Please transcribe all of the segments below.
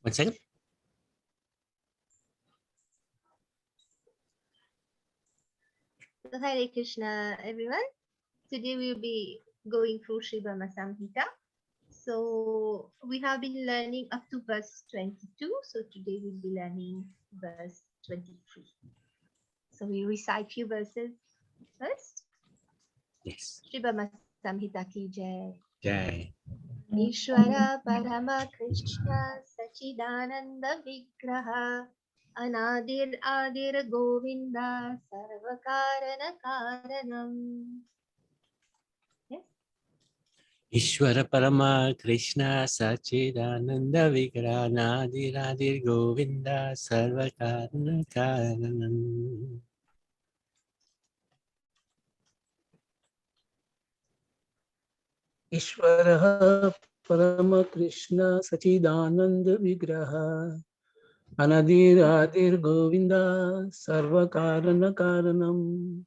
One second. So Hare Krishna, everyone. Today we'll be going through Sri Brahma Samhita. So we have been learning up to verse 22. So today we'll be learning verse 23. So we recite few verses first. Yes. Sri Brahma Samhita ki jai. Jai. Ishvara Parama Krishna Sachidananda Vigraha Anadir Adir Govinda Sarvakarana Karanam. Yes. Ishvara Parama Krishna Sachidananda Vigraha Nadir Adir Govinda Sarvakarana Karanam. Ishvaraha Parama Krishna Sachidananda Vigraha Anadir Adir Govinda Sarva Karana Karanam.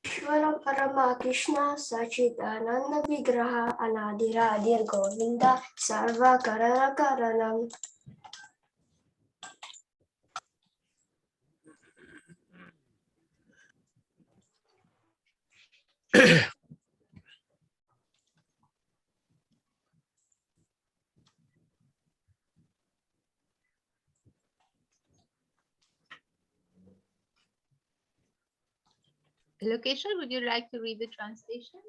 Ishvara Parama Krishna Sachidananda Vigraha Anadiradir Govinda Sarva Karana Karanam. Location, would you like to read the translation?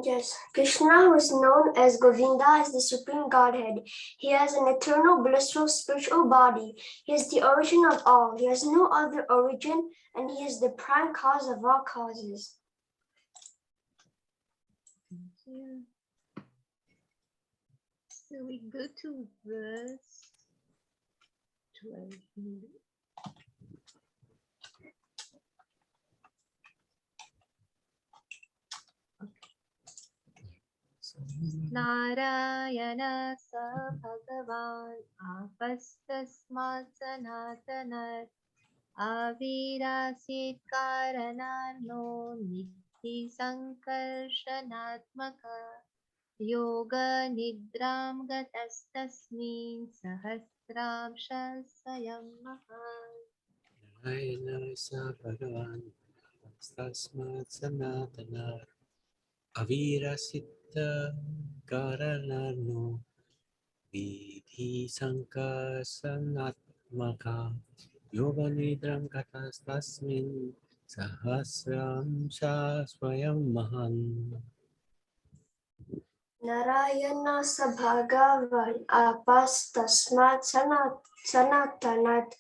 Yes, Krishna, who is known as Govinda, is the supreme Godhead. He has an eternal, blissful, spiritual body. He is the origin of all. He has no other origin, and he is the prime cause of all causes. Thank you. So we go to verse 12. Narayana sa Bhagavan apastasmat sanatanat avirasit karanano nidhi sankarshanatmaka yoga nidram gatastasmin sahasramsha swayam mahan. Narayana sa Bhagavan Tasmat Sanatana Avirasita Karanano Vidhi Sankar Sanatmaka Yoga Nidram Katastasmin Sahasram Swayam Mahan. Narayana Sabhagavan Apas Tasmat Sanatanat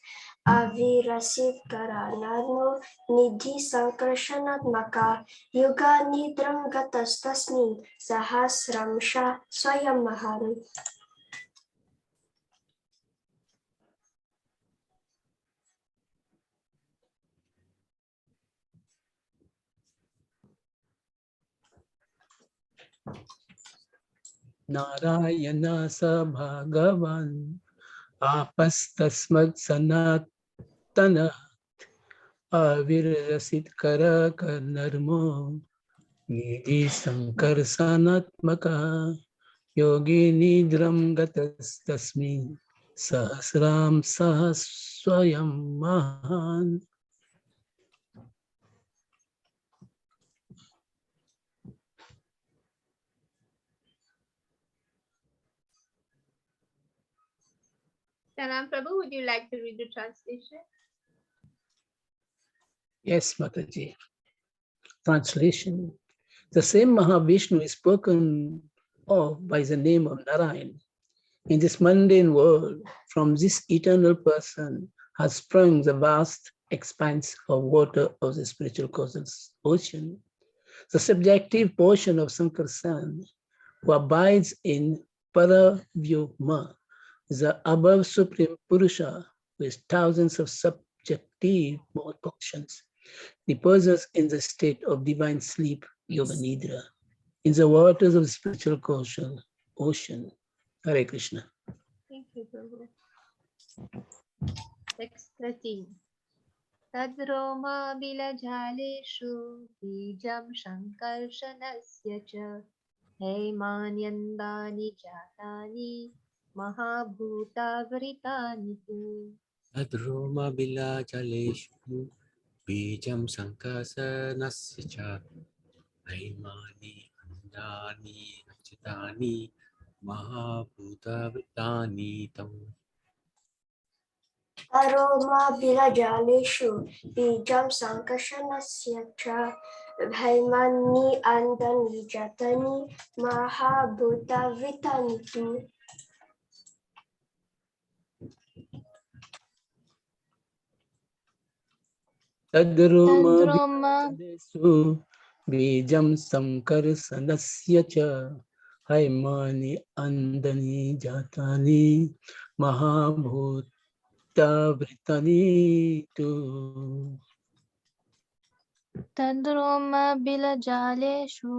Avirasit Karanano Nidhi Sankarshanatmaka Yuga Nidram Gatas Tasmin Sahasramsha Swayam Mahan. Narayana sa Bhagavan Apastasmat Sanatana Avirasit Karaka Narmo Nidhi Sankar Sanatmaka Yogi Nidram Gatas Tasmin Sahasram Sahaswayam Mahan. Sanam Prabhu, would you like to read the translation? Yes, Mataji. Translation. The same Mahavishnu is spoken of by the name of Narayan. In this mundane world, from this eternal person has sprung the vast expanse of water of the spiritual cosmos ocean. The subjective portion of Sankarsan, who abides in Paravyoma, the above Supreme Purusha, with thousands of subjective portions, reposes in the state of divine sleep, Yoga Nidra, in the waters of the spiritual ocean. Hare Krishna. Thank you, Prabhu. Text 13. तद्रोमा बिलजालेषु बीजं शङ्कर्षणस्य च हैमान्यन्दानि जातानि महाभूतावृतानि तु Adroma bila jaleshu bijam sankasanasya cha haimani andani achitani mahabhuta vrittani tam. Aroma Bilajaleshu Bijam Sankashanasya Cha Bhaimani Andani Jatani Mahabhuta Vitani Tu Tadroma Tadroma Bilajadesu Bijam Sankarsanasya Cha Haimani Andani Jatani Mahabhuta Vritani Tu. Tadroma Bilajaleshu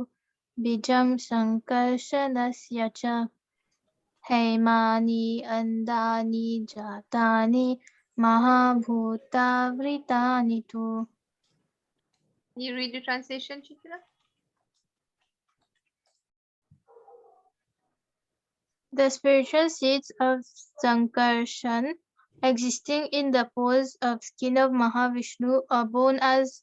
Bijam Sankarsanasya Cha Haimani Andani Jatani Mahabhutavritani Tu. You read the translation, Chitra? The spiritual seeds of Sankarshan existing in the poles of skin of Mahavishnu are born as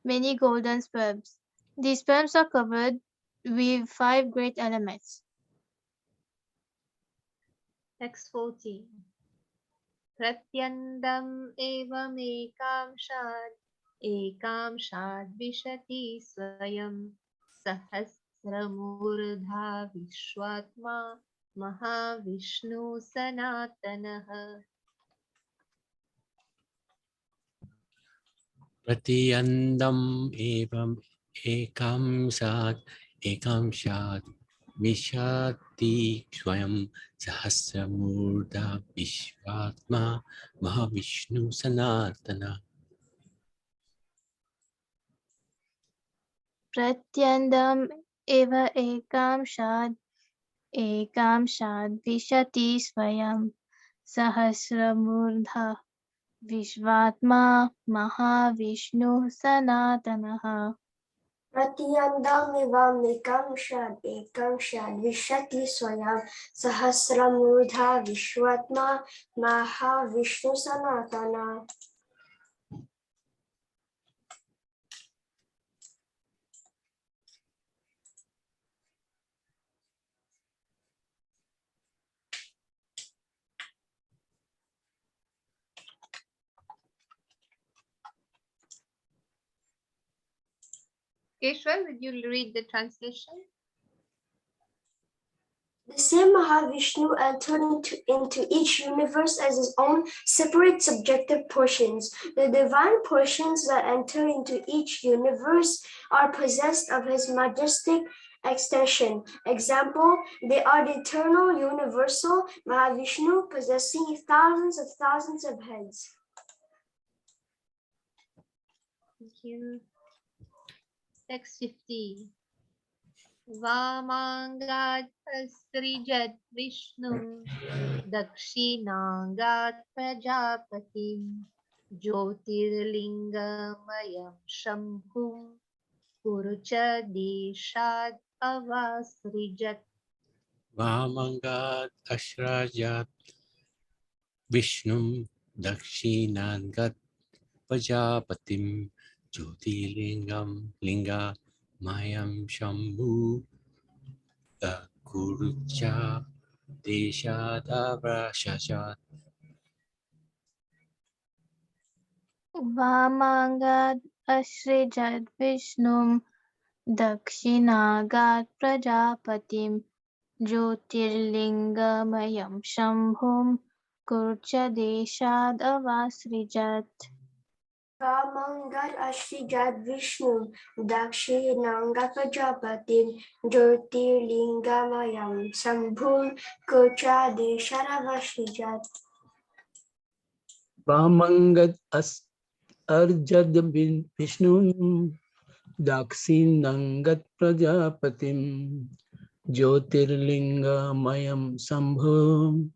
many golden sperms. These sperms are covered with 5 great elements. Text 14. Pratyandam ekamshad vishati swayam sahasramurdha vishwatma mahavishnu sanatanaha. Pratiyandam evam ekamshad vishati swayam sahasramurdha vishvatma mahavishnu sanatana. Pratyandam eva ekamshad vishati swayam sahasramurdha vishvatma mahavishnu sanatanaha. Pratyandam Evam Ekamshad Vishati Swayam Sahasramurdha Vishwatma Mahavishnu Sanatana. Keshwar, would you read the translation? The same Mahavishnu entered into each universe as his own separate subjective portions. The divine portions that enter into each universe are possessed of his majestic extension. Example, they are the eternal universal Mahavishnu possessing thousands of heads. Thank you. Text 50. Vamangat asrijat Vishnu Dakshinangat Prajapatim Jyotirlingamayam Shambhum Kurucha Deshad Avasrijat. Vamangat ashrajat Vishnum dakshinangat Pajapatim Jyotilingam linga mayam shambhu kurucha deshadavrashajat. Vamangat asrijat Vishnum Dakshinagat Prajapatim Jyotirlingamayam Shambhum Kurcha Deshad Avasrijat. Vamangat Ashrijat Vishnu Dakshinanga Prajapatim Jyotirlingamayam Sambhum Kocha Desharavashrijat. Vamangat Arjad Vishnu Daksinangat Prajapatim Jyotirlinga Mayam Sambhum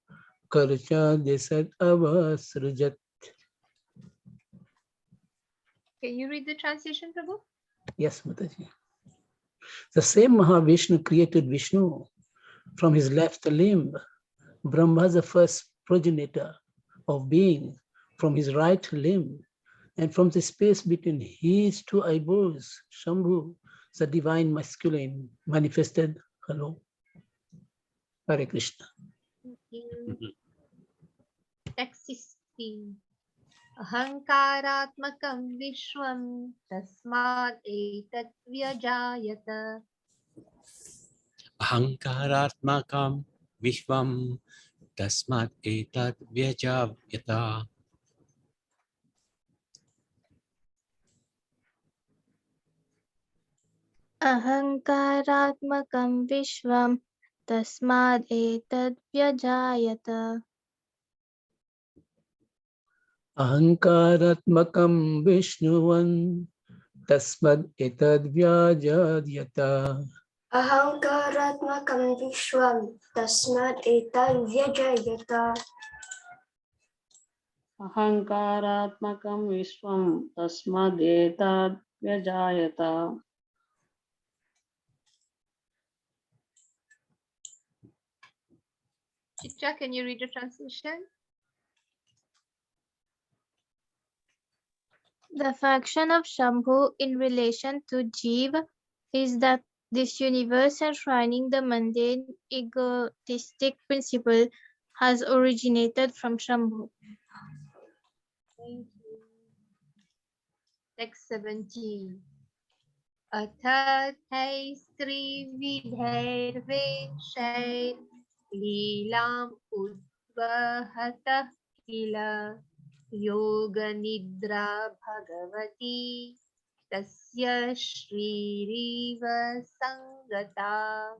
Karcha Desat Avasrujat. Can you read the translation, Prabhu? Yes, Mataji. The same Mahavishnu created Vishnu from his left limb. Brahma, the first progenitor of being, from his right limb, and from the space between his two eyebrows, Shambhu, the divine masculine, manifested. Hello. Hare Krishna. Thank you. Text 16. Ahankaratmakam vishwam tasmad etat vyajayat. Ahankaratmakam Vishwam Tasmat Etat Vyajayata. Ahankaratmakam Vishwam Tasmad Etad Vyajayata. Ahankaratmakam Vishnuvan Tasmad etad vyajadyata. Ahankaratmakam vishwam tasmad etan vyajayata. Ahankaratmakam Vishwam Tasmadetad Vyajayata. Chicha, can you read the translation? The function of Shambhu in relation to Jiva is that this universe enshrining the mundane egotistic principle has originated from Shambhu. Thank you. Text 17. Athathai stri vidhairveshair leelam udvahatah kila yoga nidra bhagavati tasya shriva sangata.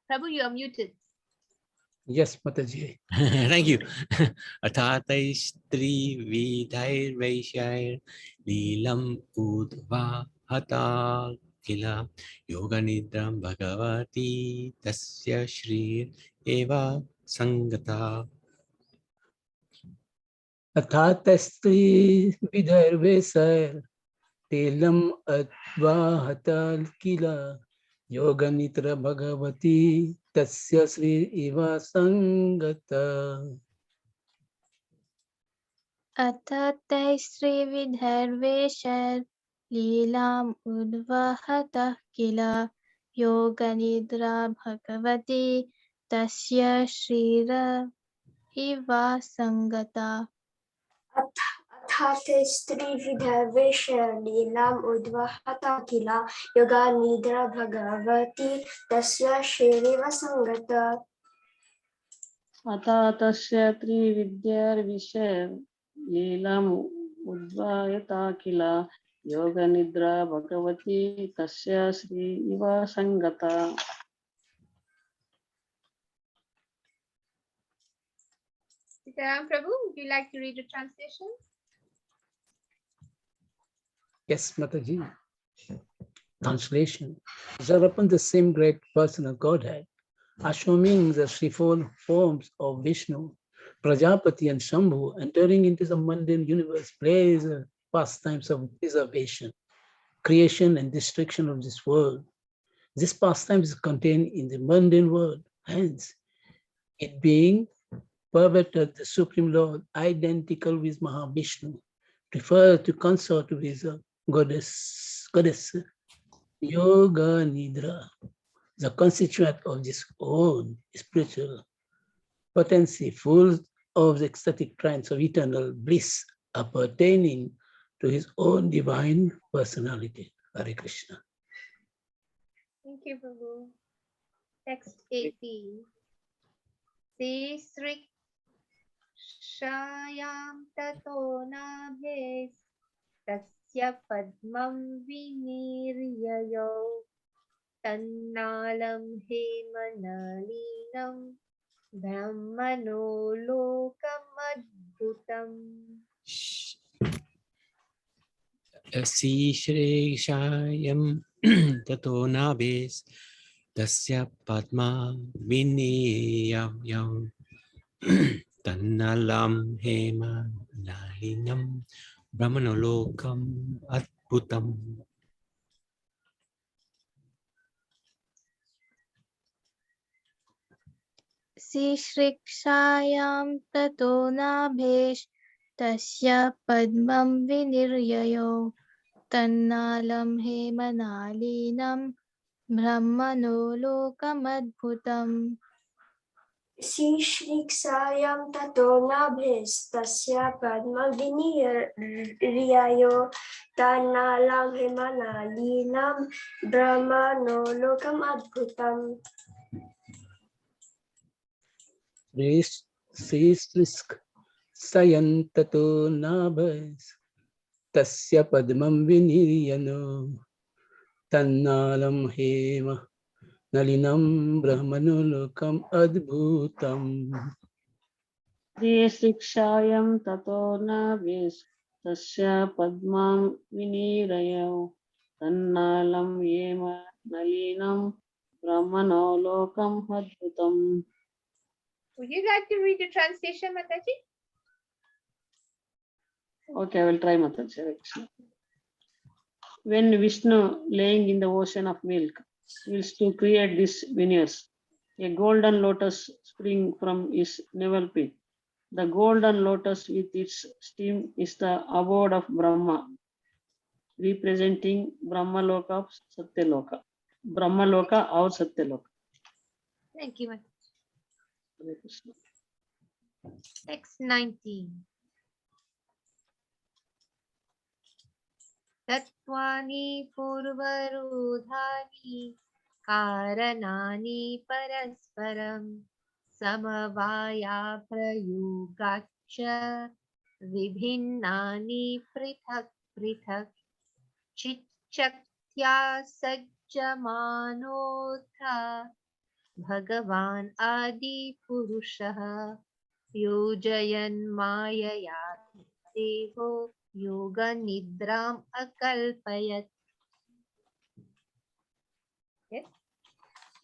Prabhu, you are muted. Yes, Mataji. Thank you. Athatai Stri Vidhair Vaishair Leelam Udva Hata Kila Yoga Nidram Bhagavati Tasya Shri Eva Sangata. Athatastri vidharvesair telam advahatal kila yoga nitra bhagavati tasya sri iva sangata. Athatai Sri Vidharveshar Leelam Udvahatah Kila Yoga Nidra Bhagavati Tasya Shrira Iva Sangata. Athate stri vidhavesha leelam udvahata kila yoga nidra bhagavati tasya shriva sangata. Ata Tasya Trividyar Visher Leelam Udvayata Kila Yoga Nidra Bhagavati Tasya Sri Iva Sangata. Sitaram Prabhu, would you like to read the translation? Yes, Mataji. Translation. These are upon the same great personal Godhead, assuming the threefold forms of Vishnu, Prajapati and Shambhu, entering into the mundane universe, plays pastimes of preservation, creation and destruction of this world. This pastime is contained in the mundane world, hence it being perverted, the Supreme Lord, identical with Mahavishnu, preferred to consort with the goddess Yoga Nidra, the constituent of this own spiritual potency, full of the ecstatic trance of eternal bliss, appertaining to his own divine personality. Hare Krishna. Thank you, Prabhu. Text 18. Se srik shayam tato nabhes tasya padmam viniryayo tannalam hemanalinam brahmano lokamadbhutam. Si Shri Shayam Tato Nabes tasya padma viniyam tannalam hema nalinam brahmanolokam adbhutam. शिश्रिक्षायां ततो नाभेश तस्य पद्मं विनिर्ययो तन्नालं हेमनालिनं ब्रह्मणो लोकमद्भुतम् Sishriksayam tato nabhistasya padmaviniryayo tanalam himanalinam brahmano lokam adbhutam. Srisk sayantato nabhas tasya padmam viniriyano tannalam hema nalinam brahmanolokam adbhutam. Shikshayam tato navis tasya padmam vinirayo tannalam yema nalinam brahmano lokam adbhutam. Would you like to read the translation, Mataji? Okay, I will try, Mataji. When Vishnu, laying in the ocean of milk, wills to create these veneers, a golden lotus spring from his navel pit. The golden lotus with its stem is the abode of Brahma, representing Brahmaloka of Satyaloka. Brahmaloka or Satyaloka. Thank you, Mataji. Hare Krishna. Text 19. Tatvani purvarudhani karanani parasparam samavaya prayugacha vibhinnani prithak prithak chichaktya sajjamanotha Bhagavan Adi Purushaha Yojayan Mayaya Devo Yoga Nidram Akalpayat. Yes.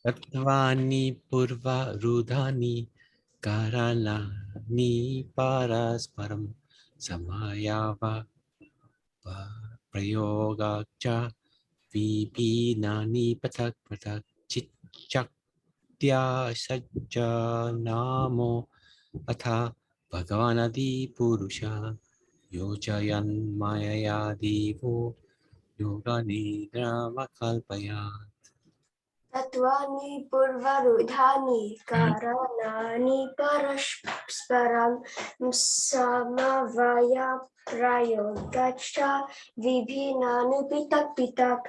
Tatvani purva rudhani karanani parasparam samayava prayogacha vibhinani pathak pathak chichaktya sajjanamo atha bhagavanadi purusha yojayan mayaya devo yoga nidramakalpaya. Tatvani purvarudhani karanani parasparam samavaya prayogacha vibhinani pitak pitak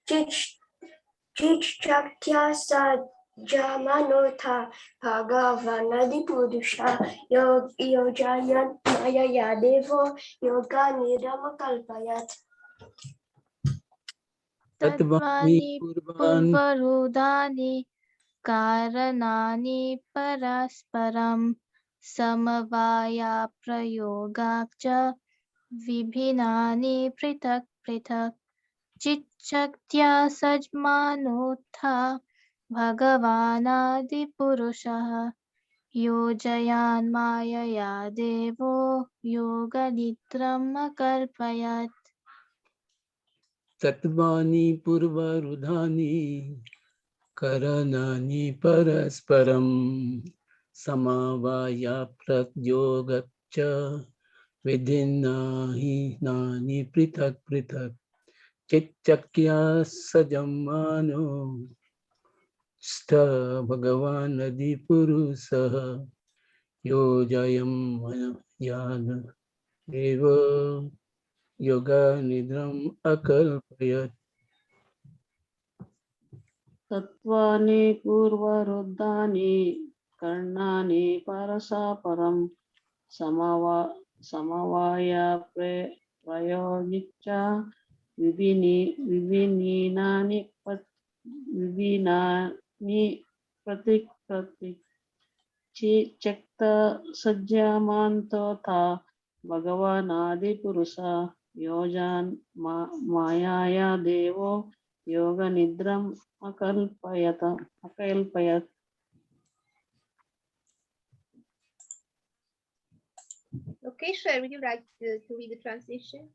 chichaktya sajjamanotha bhagavanadi purusha yojayan mayaya devo yoga nidama kalpayat. Tatvani तत्त्वानि purvan पूर्वरूधानि कारणानि परस्परं समवायाप्रयोगाच्च विभिन्नानि पृथक् पृथक् चिच्छक्त्या सज्मानोत्था भगवानादिपुरुषः योजयान् मायया देवो योगनिद्रम् अकल्पयत् Tatvani purvarudhani karanani parasparam samavaya pratyogaccha vidhinnahi nani prithak prithak chichakya sajamano sta bhagavan adipurusah yojayam yana eva yoga nidram akalpayat. Tatvani purvaruddhani karnani parasaparam samavaya prayogicha vibhinani pratik pratik chakta sajjamanto tha bhagavan adi purusa yojan mayaya devo yoga nidram akalpayat. Okay, Shreya, would you like to read the translation?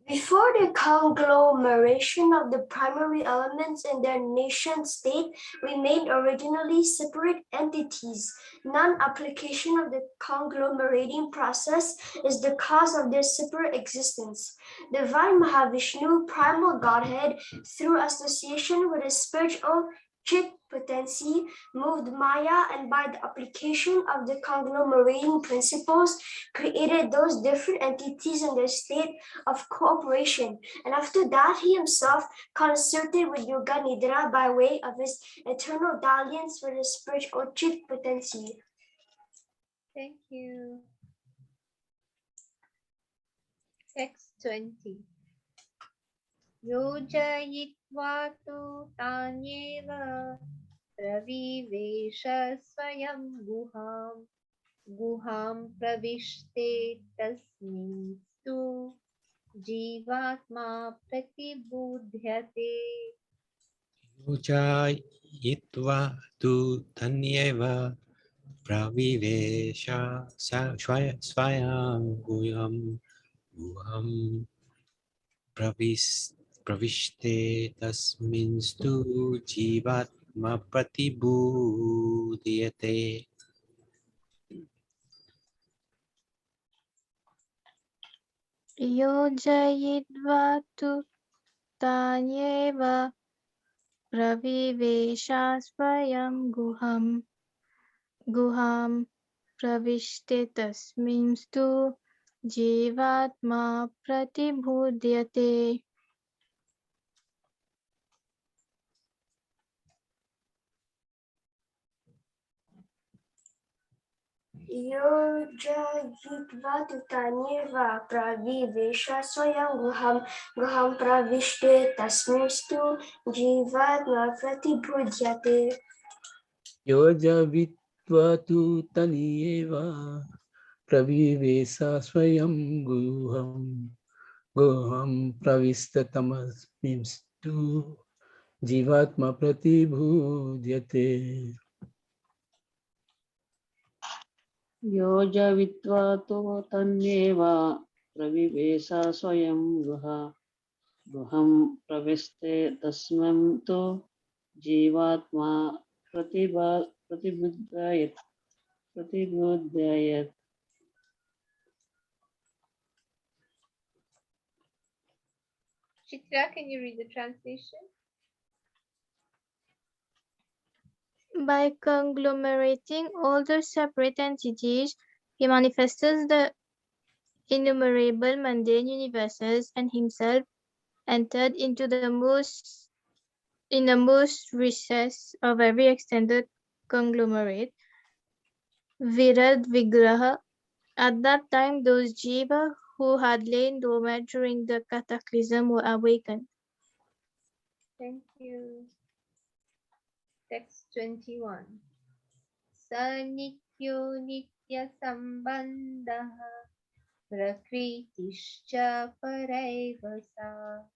Before the conglomeration of the primary elements in their nation state remained originally separate entities. Non-application of the conglomerating process is the cause of their separate existence. Divine Mahavishnu, primal Godhead, through association with a spiritual Chit potency, moved Maya, and by the application of the conglomerating principles, created those different entities in their state of cooperation, and after that he himself concerted with Yoga Nidra by way of his eternal dalliance with his spiritual Chit potency. Thank you. Text 20. Yojayitva tu tanyeva pravivesha swayam guham pravishte tasmin tu jivatma pratibudhyate. Yojayitva tu tanyeva pravivesha swayam guham pravishte tasminstu jivatma pratibudhyate. Yojayidva tu tanyeva pravivesha swayam guham pravishte tasminstu jivatma pratibhudyate. Yojayitva tutanyeva pravivesha swayam guham pravishte tasmistu jivatma pratibudhyate. Yojavitva tu tanieva pravivesa swayam guham pravistatamasmimstu jivatma pratibhudyate. Yojavitva tu tanyeva pravivesa swayam guham praviste tasmam tu jivatma pratibudhyayat. Chitra, can you read the translation? By conglomerating all the separate entities, he manifests the innumerable mundane universes and himself entered into the innermost recess of every extended conglomerate, Virad Vigraha. At that time, those jiva who had lain dormant during the cataclysm were awakened. Thank you. Text 21. Sanityo nitya sambandha prakritischa paraivasa.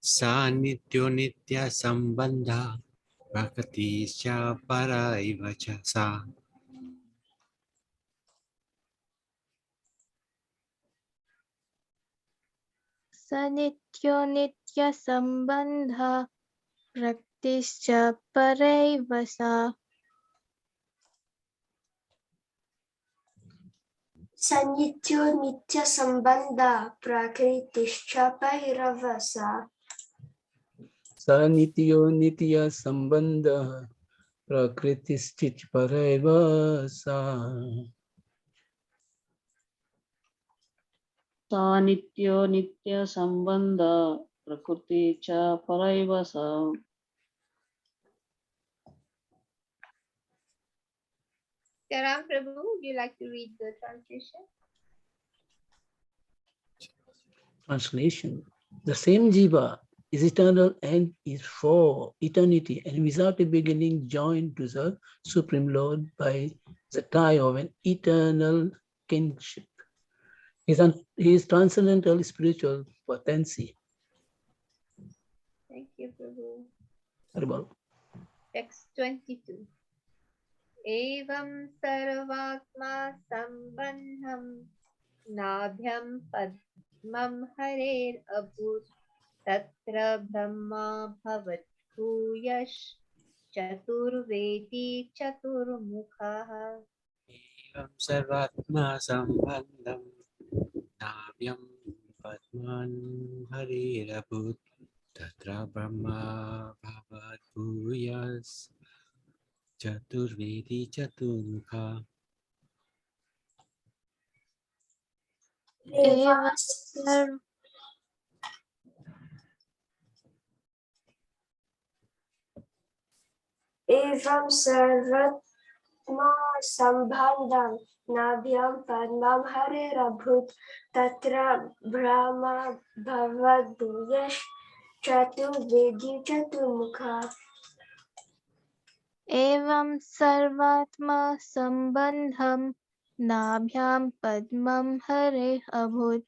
Sa nityo nitya sambandha Prakatischa paraiva cha sa. Sanityo nitya sambandha praktischa paraivasa. Sanyityo nitya sambandha prakritischa pairavasa. Sa nityo nitya sambandha prakritisthich paraiva sa. Sa nityo nitya sambandha prakriti cha paraivasa. Karam Prabhu, would you like to read the translation? Translation. The same jiva is eternal and is for eternity and without a beginning joined to the Supreme Lord by the tie of an eternal kinship. He is transcendental spiritual potency. Thank you, Prabhu. Haribol. Text 22. Evam sarvatma sambandham nabhyam padmam harer abhut tatra brahma bhavat bhuyash chaturvedi chaturmukha. एवं सर्वात्मा सम्बन्धं नाव्यं पद्मान् हरिरभूत् तत्र Brahma भवद्भूयस् Chaturvedi चतुर्मुखा Evam Evam sarv- Evam sarvatma sambandham nabhyam padmam harirabhut tatra brahma bhavad bhuyash chaturvedi chaturmukha. Evam sarvatma sambandham nabhyam padmam hare abhut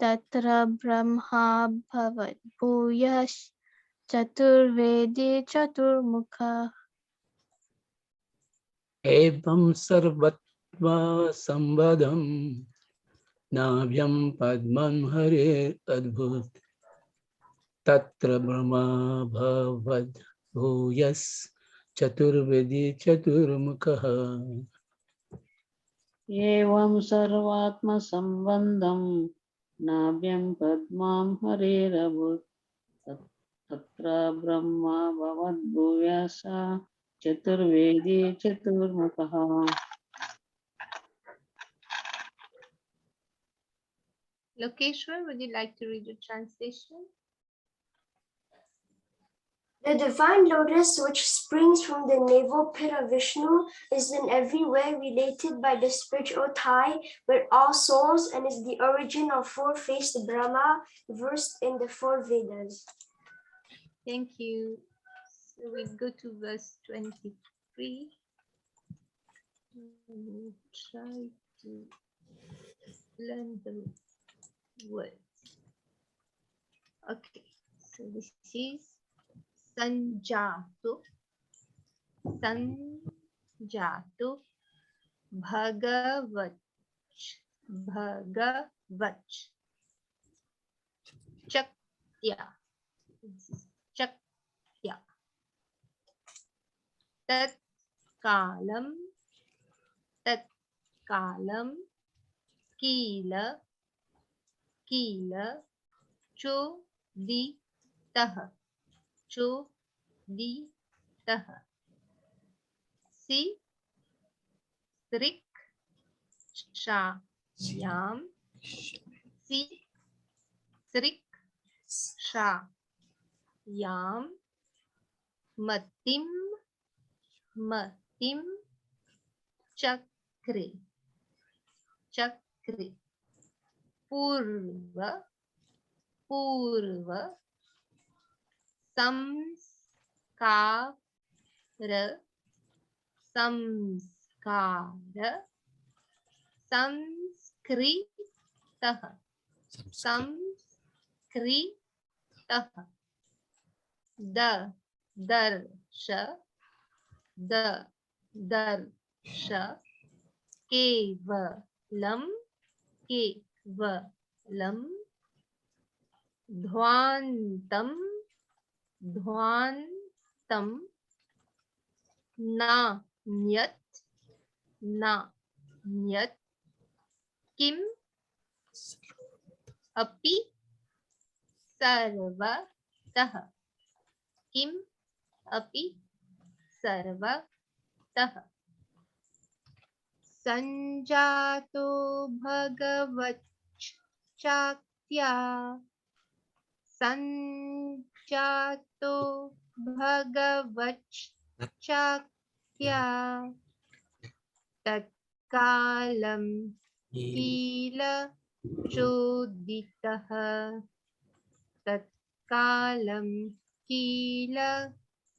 tatra brahma bhavat bhuyash chaturvedi chaturmukha. Evam sarvatma sambadam navyam padman hare adbhut tatra brahma bhavad bhuyas chaturvedi chaturmukha. एवं सर्वात्मसम्बन्धं नाभ्यं पद्मां हरेरभूत् तत्र Brahma भवद्भूयः Chaturvedi चतुर्मुखः. Lokeshwar, would you like to read the translation? The divine lotus, which springs from the navel pit of Vishnu, is in every way related by the spiritual tie with all souls and is the origin of four-faced Brahma, versed in the four Vedas. Thank you. So we go to verse 23. We'll try to learn the words. Okay, so this is Sanjatu, Sanjatu, Bhagavach, Bhagavach, Chaktya, this is Chaktya, Tat Kalam, Kila, Kila, Choditah, Choditah, Si, Srik, Shayam, Si, Srik, Shayam, Matim, Chakre, Purva, Samskara, Samskritah, Darsha, Kevalam, Dhwantam, Nanyat, Kim, Api, Sarvatah, Kim, Api, Sarvatah. Sanjato Bhagavach Chaktya, Sanjato Bhagavach Chaktya, Tatkalam Kila Choditah, Tatkalam Kila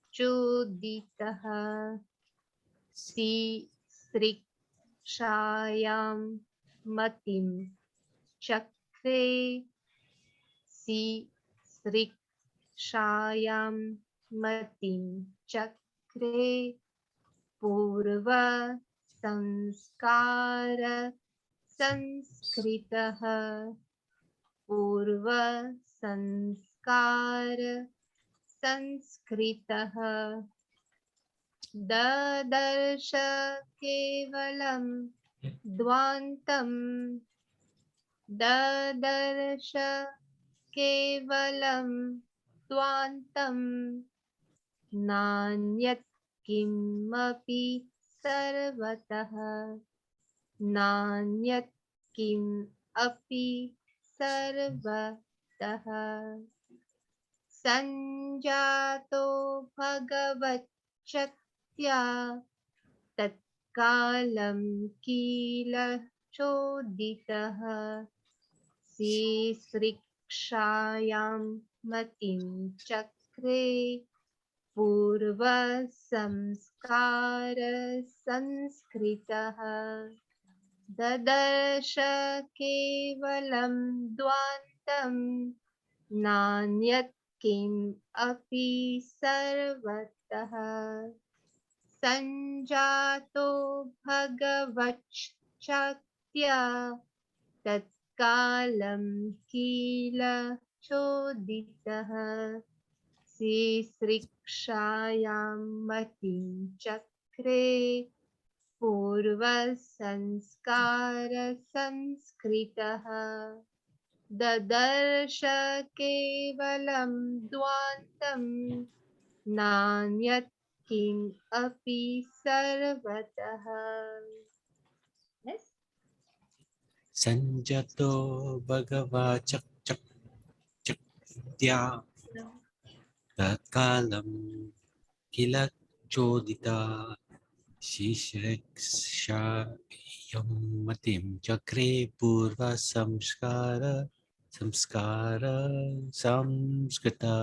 Choditah, Si Srik Shayam Matim चक्रे सृक्षायां मतिं चक्रे पूर्व संस्कार संस्कृतः पूर्व संस्कार संस्कृतः ददर्श केवलं द्वान्तं ददर्श केवलं द्वान्तं नान्यत् किमपि सर्वतः नान्यत् किमपि सर्वतः संजातो भगवच्चक्त्या तत्कालं किल चोदितः सृक्षायां मतिं चक्रे पूर्व संस्कार संस्कृतः ददर्श केवलं द्वान्तं नान्यत् किमपि सर्वतः संजातो भगवच्चक्त्या तत्कालं किल चोदितः सृक्षायां मतिं चक्रे पूर्व संस्कार संस्कृतः ददर्श केवलं द्वान्तं नान्यत् किमपि सर्वतः. Yes? संजतो भगवा चक चक चक्त्या तत्कालं किल चोदिता शीर्षायं मतिं चक्रे पूर्व संस्कार संस्कृता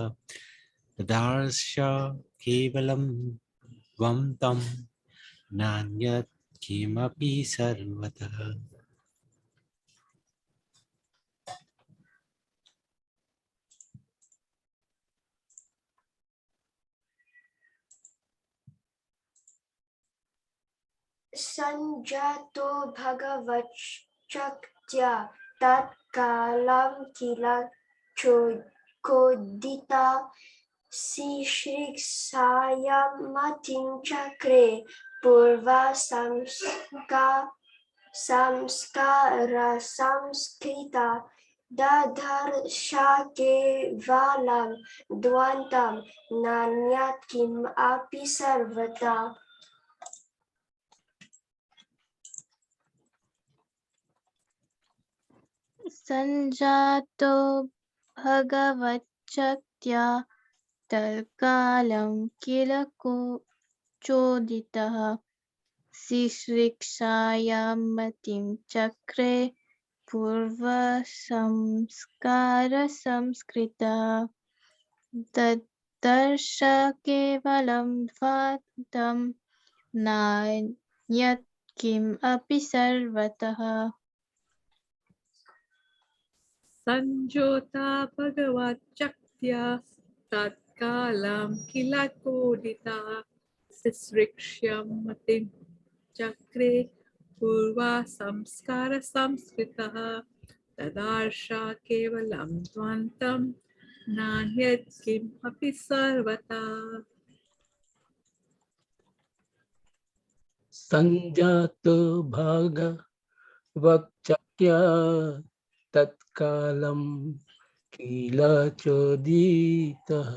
तदार्श केवलं त्वं तं नान्यत् किमपि सर्वतः. संजातो भगवच्चक्त्या तत्कालं किल चोदिता सृक्षायां मतिं चक्रे पूर्व संस्कार संस्कृता ददर्श केवलं द्वान्तं नान्यत् किमपि सर्वतः संजातो भगवच्चक्त्या तत्कालं किल चोदितः सृक्षायां मतिं चक्रे पूर्व संस्कार संस्कृतः ददर्श केवलं द्वान्तं नान्यत् किमपि सर्वतः संजोता भगवच्चक्त्या तत्कालं किल कोदिता सृक्ष्यं मतिं चक्रे पूर्वा संस्कार संस्कृतः तदार्श केवलं द्वान्तं नान्यत् किमपि सर्वथा संजातो भगवच्चक्त्या तत्कालं किल चोदितः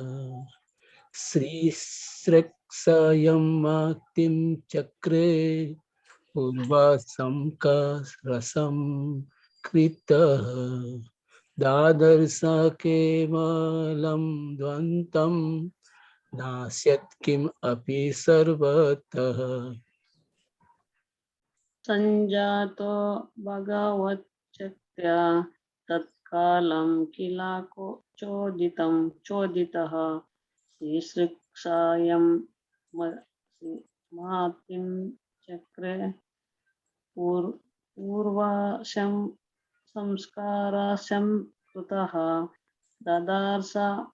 सृक्षायां मतिं चक्रे पूर्व संस्कृतः दादर्श केवलं द्वन्द्वं नास्यत् किमपि सर्वतः संजातो भगवच्चक्त्या तत्कालं किल चोदितः सृक्षायां मतिं चक्रे पूर्व samskarasam krutaha dadarsa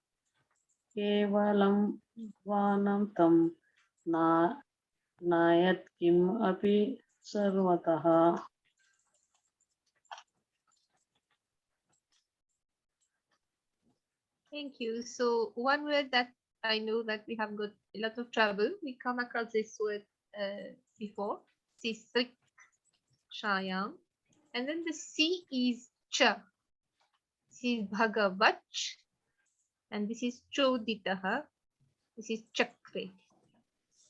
kevalam vanam tam na nayat kim api sarvataha. Thank you. So one word that I know that we have got a lot of trouble. We come across this word before. Sisrik Shayam. And then the C is Cha. This is Bhagavach. And this is Choditaha. This is Chakre.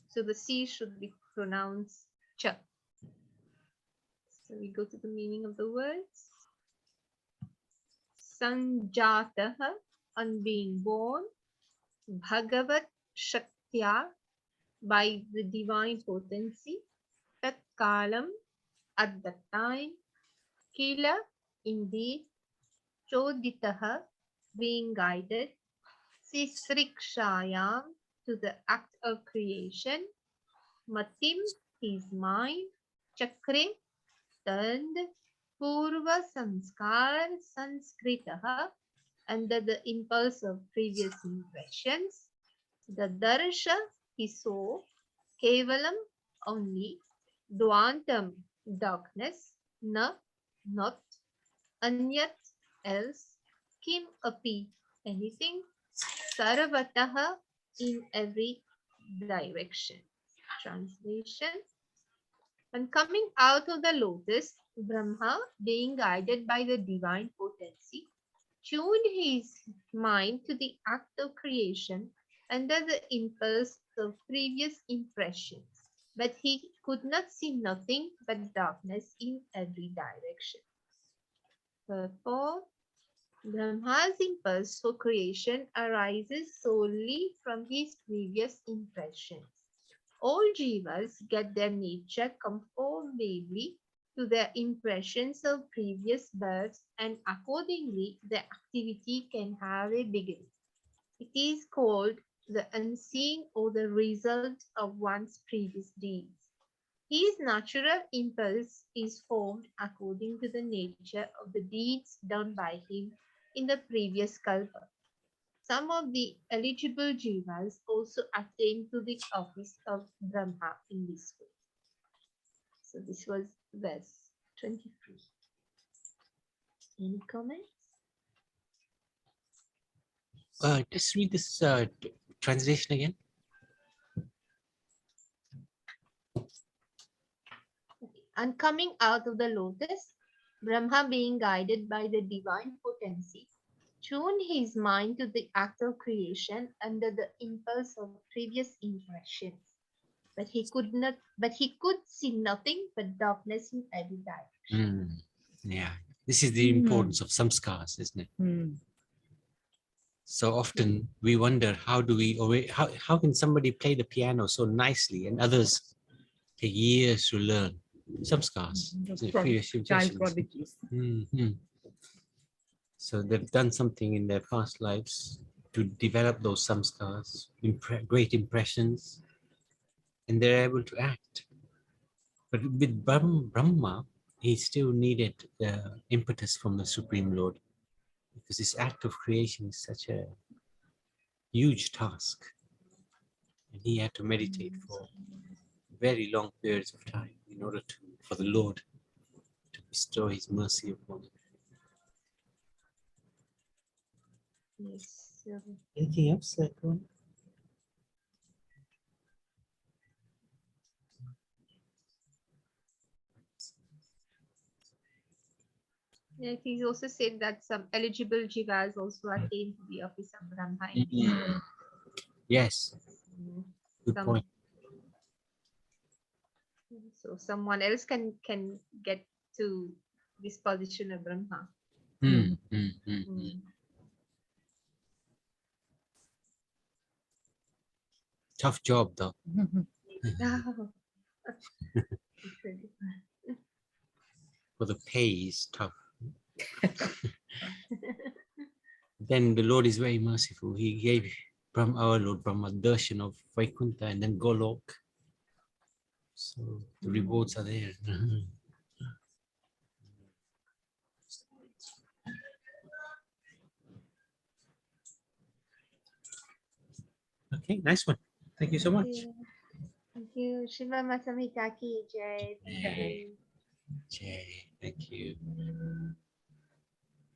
So the C should be pronounced Cha. So we go to the meaning of the words. Sanjataha, on being born. Bhagavat Shaktya, by the divine potency. Tat Kalam, at that time. Kila, indeed. Choditaha, being guided. Sisrikshayam, to the act of creation. Matim, his mind. Chakre, turned. Purva Samskar Sanskritaha, under the impulse of previous impressions. The darsha, he saw. Kevalam, only. Dvantam, darkness. Na, not. Anyat, else. Kim api, anything. Sarvataha, in every direction. Translation. When coming out of the lotus, Brahma, being guided by the divine potency, tuned his mind to the act of creation under the impulse of previous impressions, but he could not see nothing but darkness in every direction. Therefore, Brahma's impulse for creation arises solely from his previous impressions. All jivas get their nature conformably to their impressions of previous births, and accordingly their activity can have a beginning. It is called the unseen or the result of one's previous deeds. His natural impulse is formed according to the nature of the deeds done by him in the previous kalpa. Some of the eligible jivas also attain to the office of Brahma in this way. So this was verse 23. Any comments? Just read this translation again. And coming out of the lotus, Brahma, being guided by the divine potency, tuned his mind to the act of creation under the impulse of previous impressions. But he could see nothing but darkness in every direction. Yeah, this is the importance of samskars, isn't it? So often we wonder, how can somebody play the piano so nicely and others take years to learn? Samskars, previous Child impressions. prodigies. So they've done something in their past lives to develop those samskars, great impressions, and they're able to act. But with Brahma, he still needed the impetus from the Supreme Lord, because this act of creation is such a huge task. And he had to meditate for very long periods of time in order for the Lord to bestow his mercy upon him. Yes. Anything else, Karuna? It is also said that some eligible jivas also attain to the office of Brahma in this way. Yes, good Some- point. So someone else can get to this position of Brahma. Tough job, though. For the pay is tough. Then the Lord is very merciful. He gave our Lord Brahma darshan of Vaikuntha and then Golok. So the rewards are there. Okay, nice one. Thank you so much. Thank you. Shiva Samhita ki jai. Thank Jai. you. Jay, thank you.